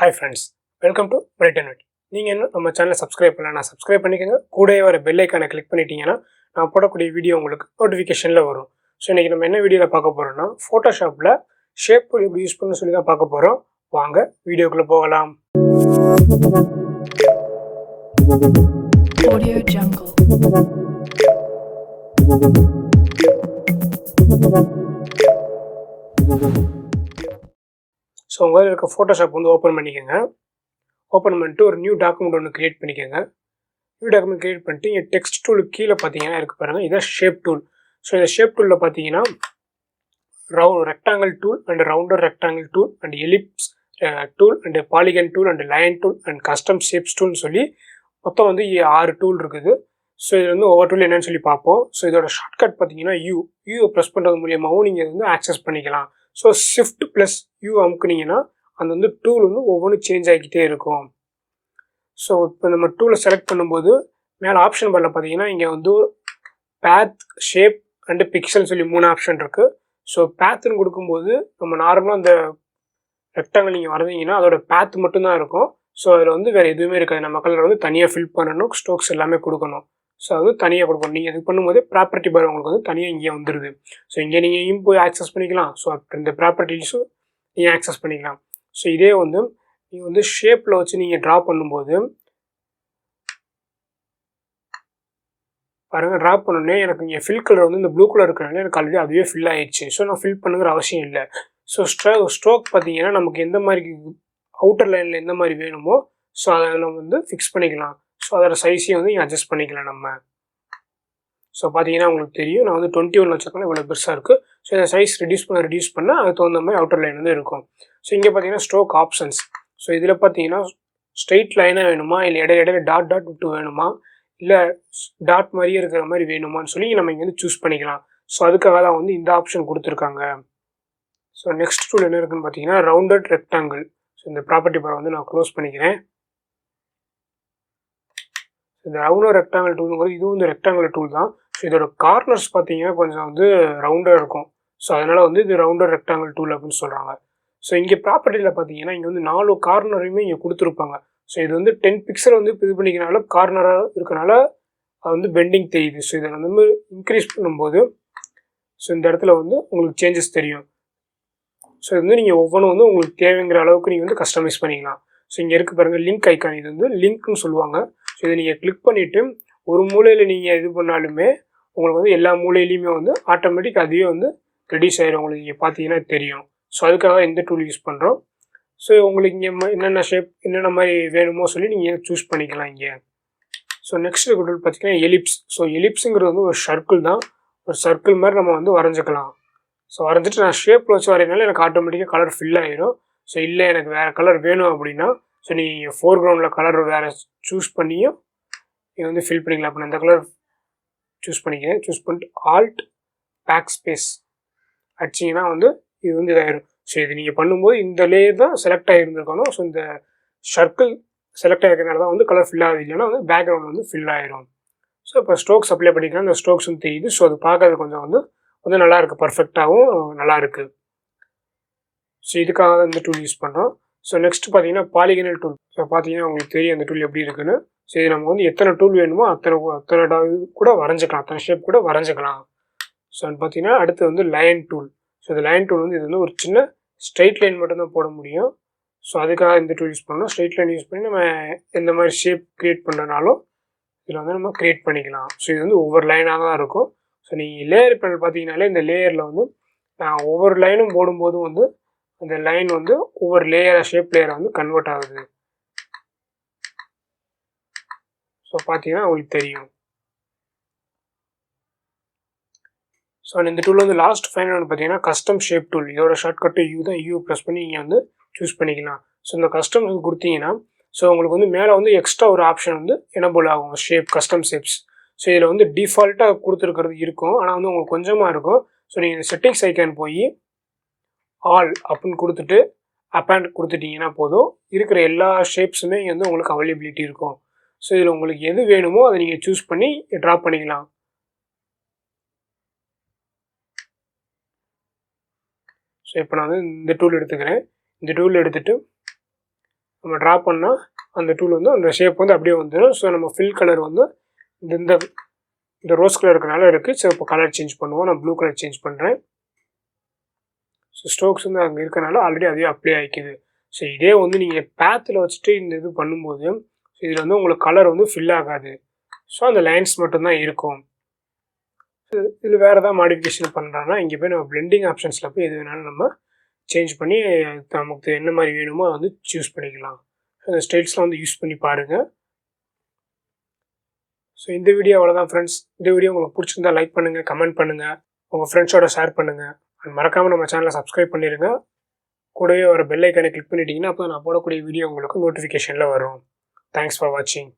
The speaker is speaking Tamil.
Hi friends, welcome to Bright and Wit. நீங்கள் இன்னும் நம்ம சேனலை சப்ஸ்கிரைப் பண்ணலன்னா சப்ஸ்கிரைப் பண்ணிக்கோங்க. கூடவே வர பெல் ஐக்கானை கிளிக் பண்ணிட்டீங்கன்னா நான் போடக்கூடிய வீடியோ உங்களுக்கு நோட்டிஃபிகேஷனில் வரும். ஸோ இன்றைக்கி நம்ம என்ன வீடியோவில் பார்க்க போகிறோம்னா ஃபோட்டோஷாப்பில் ஷேப் டூல் எப்படி யூஸ் பண்ண சொல்லி தான் பார்க்க போகிறோம். வாங்க வீடியோக்குள்ளே போகலாம். Audio Jungle. ஸோ உங்கள் இருக்க ஃபோட்டோஷாப் வந்து ஓப்பன் பண்ணிக்கோங்க. ஓப்பன் பண்ணிட்டு ஒரு நியூ டாக்குமெண்ட் ஒன்று க்ரியேட் பண்ணிக்கோங்க. நியூ டாக்குமெண்ட் க்ரியேட் பண்ணிட்டு இங்கே டெக்ஸ்ட் டூலுக்கு கீழே பார்த்தீங்கன்னா இருக்குது பாருங்கள், இதான் ஷேப் டூல். ஸோ இந்த ஷேப் டூலில் பார்த்தீங்கன்னா rectangle tool and rounded rectangle tool and ellipse tool and polygon tool and line tool and custom shapes டூல்னு சொல்லி மொத்தம் வந்து 6 டூல் இருக்குது. ஸோ இது வந்து ஒவ்வொரு டூல் என்னன்னு சொல்லி பார்ப்போம். ஸோ இதோட ஷார்ட்கட் பார்த்தீங்கன்னா யூவை ப்ரெஸ் பண்ணுறது மூலியமாகவும் நீங்கள் வந்து ஆக்சஸ் பண்ணிக்கலாம். ஸோ ஷிஃப்ட் ப்ளஸ் யூ அமுக்குனீங்கன்னா அந்த வந்து டூல் வந்து ஒவ்வொன்றும் சேஞ்ச் ஆகிக்கிட்டே இருக்கும். ஸோ இப்போ நம்ம டூலை செலக்ட் பண்ணும்போது மேலே ஆப்ஷன் பாரில் பார்த்தீங்கன்னா இங்கே வந்து பேத், ஷேப் அண்டு பிக்சல் சொல்லி 3 ஆப்ஷன் இருக்குது. ஸோ பேத்துன்னு கொடுக்கும்போது நம்ம நார்மலாக அந்த ரெக்டாங்கிள் நீங்கள் வரைஞ்சிங்கன்னா அதோட பேத் மட்டும்தான் இருக்கும். ஸோ அதில் வந்து வேறு எதுவுமே இருக்காது. நம்ம கலர் வந்து தனியாக ஃபில் பண்ணணும், ஸ்ட்ரோக்ஸ் எல்லாமே கொடுக்கணும். ஸோ அது தனியாக கொடுக்கணும். நீங்கள் இது பண்ணும்போது ப்ராப்பர்ட்டி பார் உங்களுக்கு வந்து தனியாக இங்கே வந்துடுது. ஸோ இங்கே நீங்கள் போய் ஆக்சஸ் பண்ணிக்கலாம். ஸோ இந்த ப்ராப்பர்ட்டிஸும் நீங்கள் ஆக்சஸ் பண்ணிக்கலாம். ஸோ இதே வந்து நீங்கள் வந்து ஷேப்பில் வச்சு நீங்கள் ட்ரா பண்ணும்போது பாருங்கள், ட்ரா பண்ணோடனே எனக்கு இங்கே ஃபில் கலர் வந்து இந்த ப்ளூ கலர் இருக்கிறனால எனக்கு ஆல்ரெடி அதுவே ஃபில் ஆகிடுச்சு. ஸோ நான் ஃபில் பண்ணுங்கிற அவசியம் இல்லை. ஸோ ஸ்ட்ரோக் பார்த்தீங்கன்னா நமக்கு எந்த மாதிரி அவுட்டர் லைனில் எந்த மாதிரி வேணுமோ ஸோ அதை நம்ம வந்து ஃபிக்ஸ் பண்ணிக்கலாம். ஸோ அதோட சைஸையும் வந்து இங்கே அட்ஜஸ்ட் பண்ணிக்கலாம் நம்ம. ஸோ பார்த்தீங்கன்னா உங்களுக்கு தெரியும், நான் வந்து 21 வச்சுருக்கேன், இவ்வளோ பெருசாக இருக்குது. ஸோ இந்த சைஸ் ரெடியூஸ் பண்ண அதுக்கு தகுந்த மாதிரி அவுட்டர் லைன் வந்து இருக்கும். ஸோ இங்கே பார்த்தீங்கன்னா ஸ்ட்ரோக் ஆப்ஷன்ஸ். ஸோ இதில் பார்த்தீங்கன்னா ஸ்ட்ரெயிட் லைனாக வேணுமா, இல்லை இடையில டாட் விட்டு வேணுமா, இல்லை டாட் மாதிரியே இருக்கிற மாதிரி வேணுமான்னு சொல்லி நம்ம இங்கே வந்து சூஸ் பண்ணிக்கலாம். ஸோ அதுக்காக தான் வந்து இந்த ஆப்ஷன் கொடுத்துருக்காங்க. ஸோ நெக்ஸ்ட் டூல் என்ன இருக்குன்னு பார்த்தீங்கன்னா ரவுண்டட் ரெக்டாங்கிள். ஸோ இந்த ப்ராப்பர்ட்டி பாரை வந்து நான் க்ளோஸ் பண்ணிக்கிறேன். இந்த ரவுண்டர் ரெக்டாங்கிள் டூலுங்கிறது இதுவும் வந்து ரெக்டாங்கிள் டூல் தான். ஸோ இதோட கார்னர்ஸ் பார்த்தீங்கன்னா கொஞ்சம் வந்து ரவுண்டாக இருக்கும். ஸோ அதனால் வந்து இது ரவுண்டர் ரெக்டாங்கிள் டூல் அப்படின்னு சொல்கிறாங்க. ஸோ இங்கே ப்ராப்பர்ட்டியில் பார்த்தீங்கன்னா இங்கே வந்து 4 கார்னரையுமே இங்கே கொடுத்துருப்பாங்க. ஸோ இது வந்து 10 பிக்சல் வந்து இது பண்ணிக்கிறனால கார்னராக இருக்கனால அது வந்து பெண்டிங் தெரியுது. ஸோ இதை வந்து இன்க்ரீஸ் பண்ணும்போது ஸோ இந்த இடத்துல வந்து உங்களுக்கு சேஞ்சஸ் தெரியும். ஸோ இது வந்து நீங்கள் ஒவ்வொன்றும் வந்து உங்களுக்கு தேவைங்கிற அளவுக்கு நீங்கள் வந்து கஸ்டமைஸ் பண்ணிக்கலாம். ஸோ இங்கே இருக்க பாருங்கள் லிங்க் ஐக்கான், இது வந்து லிங்க்னு சொல்லுவாங்க. ஸோ இதை நீங்கள் கிளிக் பண்ணிவிட்டு ஒரு மூலையில் நீங்கள் இது பண்ணாலுமே உங்களுக்கு வந்து எல்லா மூலையிலையுமே வந்து ஆட்டோமேட்டிக் அதுவே வந்து ரெடியூஸ் ஆகிடும். உங்களுக்கு இங்கே பார்த்தீங்கன்னா தெரியும். ஸோ அதுக்காக இந்த டூல் யூஸ் பண்ணுறோம். ஸோ உங்களுக்கு இங்கே என்னென்ன ஷேப் என்னென்ன மாதிரி வேணுமோ சொல்லி நீங்கள் சூஸ் பண்ணிக்கலாம் இங்கே. ஸோ நெக்ஸ்ட் டூல் பார்த்தீங்கன்னா எலிப்ஸ். ஸோ எலிப்ஸுங்கிறது வந்து ஒரு சர்க்கிள் தான். ஒரு சர்க்கிள் மாதிரி நம்ம வந்து வரைஞ்சிக்கலாம். ஸோ வரைஞ்சிட்டு நான் ஷேப்பில் வச்சு வரையினால எனக்கு ஆட்டோமேட்டிக்காக கலர் ஃபில் ஆகிடும். ஸோ இல்லை எனக்கு வேறு கலர் வேணும் அப்படின்னா ஸோ நீங்கள் ஃபோர்க்ரவுண்டில் கலர் வேறு சூஸ் பண்ணியும் நீங்கள் வந்து ஃபில் பண்ணிக்கலாம். அப்போ நான் இந்த கலர் சூஸ் பண்ணிக்கிறேன். சூஸ் பண்ணிட்டு ஆல்ட் பேக் ஸ்பேஸ் அடிச்சிங்கன்னா வந்து இது வந்து இதாகிடும். ஸோ இது நீங்கள் பண்ணும்போது இந்த லேயர் தான் செலக்ட் ஆகிருந்துருக்கணும். ஸோ இந்த சர்க்கிள் செலக்ட் ஆகிருக்கிறதுனால தான் வந்து கலர் ஃபில் ஆகுது, இல்லைன்னா வந்து பேக்ரவுண்ட் வந்து ஃபில் ஆகிடும். ஸோ இப்போ ஸ்ட்ரோக்ஸ் அப்ளை பண்ணிக்கலாம். இந்த ஸ்ட்ரோக்ஸ் வந்து தெரியுது. ஸோ அது பார்க்கறது கொஞ்சம் வந்து நல்லாயிருக்கு, பர்ஃபெக்டாகவும் நல்லாயிருக்கு. ஸோ இதுக்காக தான் இந்த டூல் யூஸ் பண்ணுறோம். ஸோ நெக்ஸ்ட் பார்த்தீங்கன்னா பாலிகனல் டூல். ஸோ பார்த்தீங்கன்னா உங்களுக்கு தெரியும் அந்த டூல் எப்படி இருக்குன்னு. ஸோ இது நம்ம வந்து எத்தனை டூல் வேணுமோ அத்தனை கூட வரைஞ்சிக்கலாம், அத்தனை ஷேப் கூட வரைஞ்சிக்கலாம். ஸோ பார்த்தீங்கன்னா அடுத்து வந்து லைன் டூல். ஸோ இந்த லைன் டூல் வந்து இது வந்து ஒரு சின்ன ஸ்ட்ரெயிட் லைன் மட்டும்தான் போட முடியும். ஸோ அதுக்காக இந்த டூல் யூஸ் பண்ணணும். ஸ்ட்ரெயிட் லைன் யூஸ் பண்ணி நம்ம எந்த மாதிரி ஷேப் க்ரியேட் பண்ணுறனாலும் இதில் வந்து நம்ம க்ரியேட் பண்ணிக்கலாம். ஸோ இது வந்து ஒவ்வொரு லைனாக தான் இருக்கும். ஸோ நீங்கள் லேயர் பேனல் பார்த்தீங்கன்னாலே இந்த லேயரில் வந்து நான் ஒவ்வொரு லைனும் போடும்போதும் வந்து அந்த லைன் வந்து ஒவ்வொரு ஷேப் லேயரை வந்து கன்வெர்ட் ஆகுது. ஸோ பார்த்தீங்கன்னா உங்களுக்கு தெரியும். ஸோ இந்த டூல் வந்து லாஸ்ட் ஃபைனல் வந்து பார்த்தீங்கன்னா கஸ்டம் ஷேப் டூல். இதோட ஷார்ட்கட்டு தான். ப்ரெஸ் பண்ணி நீங்கள் வந்து சூஸ் பண்ணிக்கலாம். ஸோ இந்த கஸ்டம் கொடுத்தீங்கன்னா ஸோ உங்களுக்கு வந்து மேலே வந்து எக்ஸ்ட்ரா ஒரு ஆப்ஷன் வந்து எனேபிள் ஆகும், கஸ்டம் ஷேப்ஸ். ஸோ இதில் வந்து டிஃபால்ட்டாக கொடுத்துருக்கிறது இருக்கும், ஆனால் வந்து உங்களுக்கு கொஞ்சமாக இருக்கும். ஸோ நீங்கள் இந்த செட்டிங்ஸ் ஐக்கான் போய் ஆல் அப்படின்னு கொடுத்துட்டு அப்பேண்ட் கொடுத்துட்டிங்கன்னா போதும், இருக்கிற எல்லா ஷேப்ஸுமே இங்கே வந்து உங்களுக்கு அவைலபிலிட்டி இருக்கும். ஸோ இதில் உங்களுக்கு எது வேணுமோ அதை நீங்கள் சூஸ் பண்ணி ட்ரா பண்ணிக்கலாம். ஸோ இப்போ நான் வந்து இந்த டூல் எடுத்துக்கிறேன். இந்த டூல் எடுத்துகிட்டு நம்ம ட்ரா பண்ணால் அந்த டூல் வந்து அந்த ஷேப் வந்து அப்படியே வந்துடும். ஸோ நம்ம ஃபில் கலர் வந்து இந்த இந்த ரோஸ் கலர் இருக்கனால இருக்குது. ஸோ இப்போ கலர் சேஞ்ச் பண்ணுவோம். நான் ப்ளூ கலர் சேஞ்ச் பண்ணுறேன். ஸோ ஸ்ட்ரோக்ஸ் வந்து அங்கே இருக்கனால ஆல்ரெடி அதே அப்ளை ஆகிக்குது. ஸோ இதே வந்து நீங்கள் பேத்தில் வச்சுட்டு இந்த இது பண்ணும்போது இதில் வந்து உங்களுக்கு கலர் வந்து ஃபில் ஆகாது. ஸோ அந்த லைன்ஸ் மட்டும்தான் இருக்கும். இதில் வேறு ஏதாவது மாடிஃபிகேஷன் பண்ணுறாங்கன்னா இங்கே போய் நம்ம பிளெண்டிங் ஆப்ஷன்ஸில் போய் எது வேணாலும் நம்ம சேஞ்ச் பண்ணி நமக்கு என்ன மாதிரி வேணுமோ அதை வந்து சூஸ் பண்ணிக்கலாம். அந்த ஸ்டைல்ஸ்லாம் வந்து யூஸ் பண்ணி பாருங்கள். ஸோ இந்த வீடியோ அவ்வளோதான் ஃப்ரெண்ட்ஸ். இந்த வீடியோ உங்களுக்கு பிடிச்சிருந்தா லைக் பண்ணுங்கள், கமெண்ட் பண்ணுங்கள், உங்கள் ஃப்ரெண்ட்ஸோட ஷேர் பண்ணுங்கள். அண்ட் மறக்காமல் நம்ம சேனலை சப்ஸ்கிரைப் பண்ணிடுங்க. கூடவே ஒரு பெல் ஐக்கானை கிளிக் பண்ணிட்டீங்கன்னா அப்போ நான் போடக்கூடிய வீடியோ உங்களுக்கு நோட்டிஃபிகேஷனில் வரும். தேங்க்ஸ் ஃபார் வாட்சிங்.